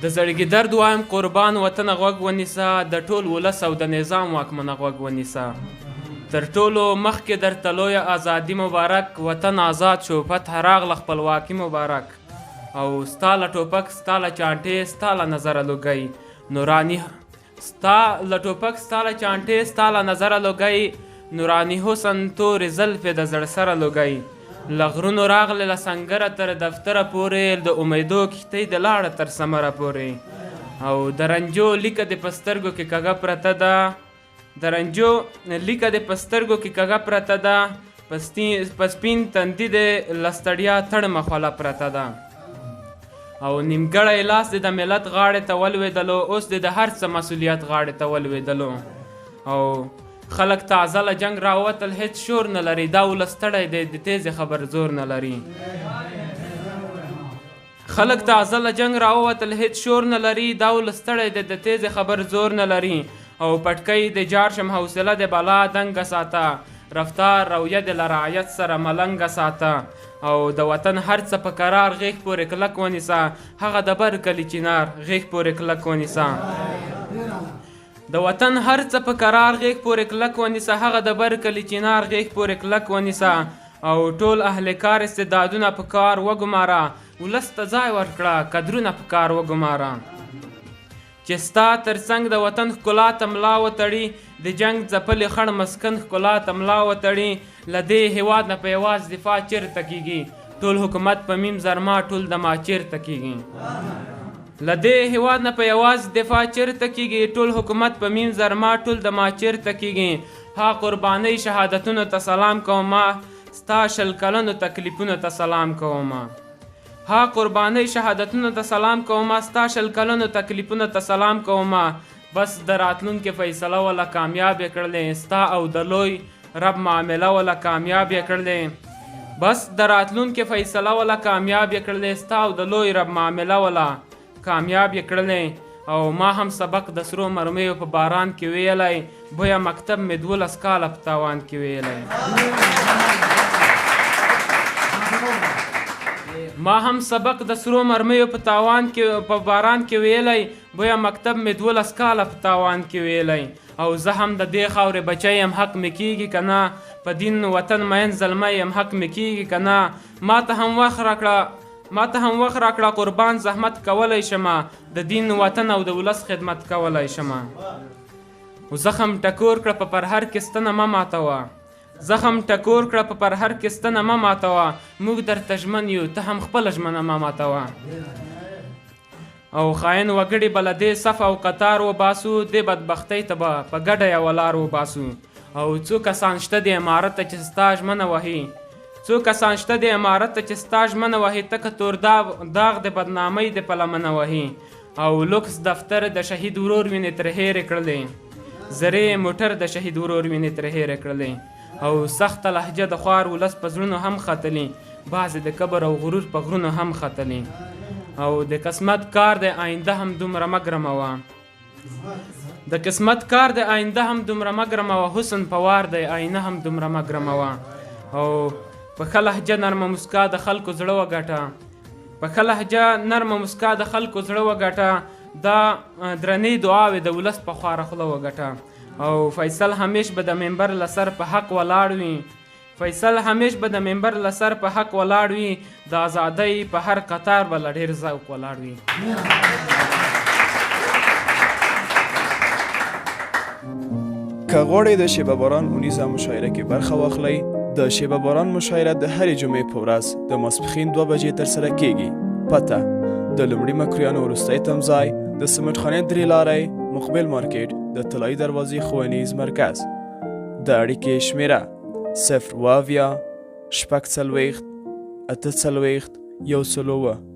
د زړګي درد وایم قربان وطنه غوږ ونیسه، د ټول ولس او د نظام واکمنه غوږ ونیسه. تر ټولو مخکې درته لویه ازادي مبارک، وطن آزاد شو فتح راغله خپلواکي مبارک. او ستا له ټوپک ستا له چانټې ستا له نظره لوګی نوراني، ستا له ټوپک ستا له چانټې ستا له نظره لوګی نوراني حسن تورې زلفې د زړه سره لوګی. له غرونو راغلې له سنګره تر دفتره پورې، د امیدو کښتۍ د لاړه تر سمره پورې. او د رنجو لیکه دې په سترګو کې کږه پرته ده، د رنجو لیکه دې په سترګو کې کږه پرته ده، په سپین تندي دې له ستړیا تړمه خوله پرته ده. او نیمګړی لاس دې د ملت غاړې ته ولوېدلو، اوس دې د هر څه مسؤلیت غاړې ته ولوېدلو. او خلک تازه له جنگ راووتل هېڅ شور نه لري، دا ولس ستړی دی د تیزې خبر زور نه لري. خلک تازه له جنگ راووتل هېڅ شور نه لري، دا ولس ستړی دی د تیزې خبر زور نه لري. او پټکۍ د جار شم حوصله د بلا دنګه ساته، رفتار رویه د له رعیت سره ملنګه ساته. او د وطن هر څه په قرار غیږ پورې کلک ونیسه، هغه د بر کلي چنار غیږ پورې کلک ونیسه. د وطن هر څه په قرار غیږ پورې کلک ونیسه، هغه د بر کلي چنار غیږ پورې کلک ونیسه. او ټول اهل کار استعدادونه په کار وګماره، ولس ته ځای ورکړه قدرونه په کار وګماره. چې ستا تر څنګ د وطن ښکلا ته ملا وتړي، د جنګ ځپلې خړ مسکن ښکلا ته ملا وتړي. له دې هېواد نه په یواز دفاع چېرته کېږي، ټول حکومت په میم زرما ټول د ما چېرته کېږي. له دې هېواد نه په یواز دفاع چېرته کېږي، ټول حکومت په میم زرما ټول د ما چېرته کېږي. ها قربانۍ شهادتونو ته سلام کومه، ستا شل کلنو تکلیفونو ته سلام کومه. ها قربانۍ شهادتونو ته سلام کومه، ستا شل کلنو تکلیفونو ته سلام کومه. بس د راتلونکې فیصله وله کامیاب یې کړلې، ستا او د لوی رب معامله وله کامیاب یې کړلې. بس د راتلونکې فیصله وله کامیاب یې کړلې، ستا او د لوی رب معامله وله کامیاب یې کړلې. او ما هم سبق د سرو مرمیو په باران کې ویلی، بویه مکتب مې 12 کاله په تاوان کې ویلی. ما هم سبق د سرو مرمیو په باران کې ویلی، بویه مکتب مې 12 کاله په تاوان کې ویلی. او زه هم د دې خاورې بچی یم، حق مې کېږي که نه، په دین وطن مین زلمی یم، حق مې کېږي که نه. ما ته هم وخت راکړه قربان زحمت کولی شمه، د دین وطن او د ولس خدمت کولی شمه. زخم ټکور کړه په پرهر کې ستنه مه ماتوه، زخم ټکور کړه په پرهر کې ستنه مه ماتوه. موږ درته ژمن یو ته هم خپله ژمنه مه ماتوه. او خاین وګړي به له دې صف او قطار وباسو، دې بدبختۍ ته به په ګډه یوه لار وباسو. او څو کسان شته د امارت ته چې ستا ژمنه وهي، څو کسان شته د امارت ته چې ستا ژمنه وهي، تکه تور داغ د بدنامۍ د په لمنه وهي. او لوکس دفتر د شهید ورور وینې ترې هېرې کړلې، زرې موټر د شهید ورور وینې ترې هېرې کړلې. او سخته لهجه د خوار ولس په زړونو هم ختلي، بعضې د کبر او غرور په غرونو هم ختلي. او د قسمت کار د آینده هم دومره مه ګرموه، د قسمت کار د آینده هم دومره مه ګرموه، حسن په وار د آینه هم دومره مه ګرموه. او په ښه لهجه نرمه مسکا د خلکو زړه وګټه، په ښه لهجه نرمه مسکا د خلکو زړه وګټه. دا درنې دعاوې د ولس په خواره خوله وګټه. او فیصل همیش به د منبر له سر په حق ولاړ وي، فیصل همیش به د منبر له سر په حق ولاړ وي، د ازادۍ په هر قطار به له ډېر ذوق ولاړ وي. که غواړئ د شیبه باران اونیزه مشاعره کې برخه واخلئ، د شیبه باران مشاعره د هرې جمعې په ورځ د ماسپښین 2 بجې ترسره کیږي. پته: د لومړي مکرویانو وروستی تمځای د سمټ خانې 3 لارۍ مقبل مارکیټ د طلایي دروازې ښوونیز مرکز. د اړیکې شمیره 0 اویا 6 40 8 40 101.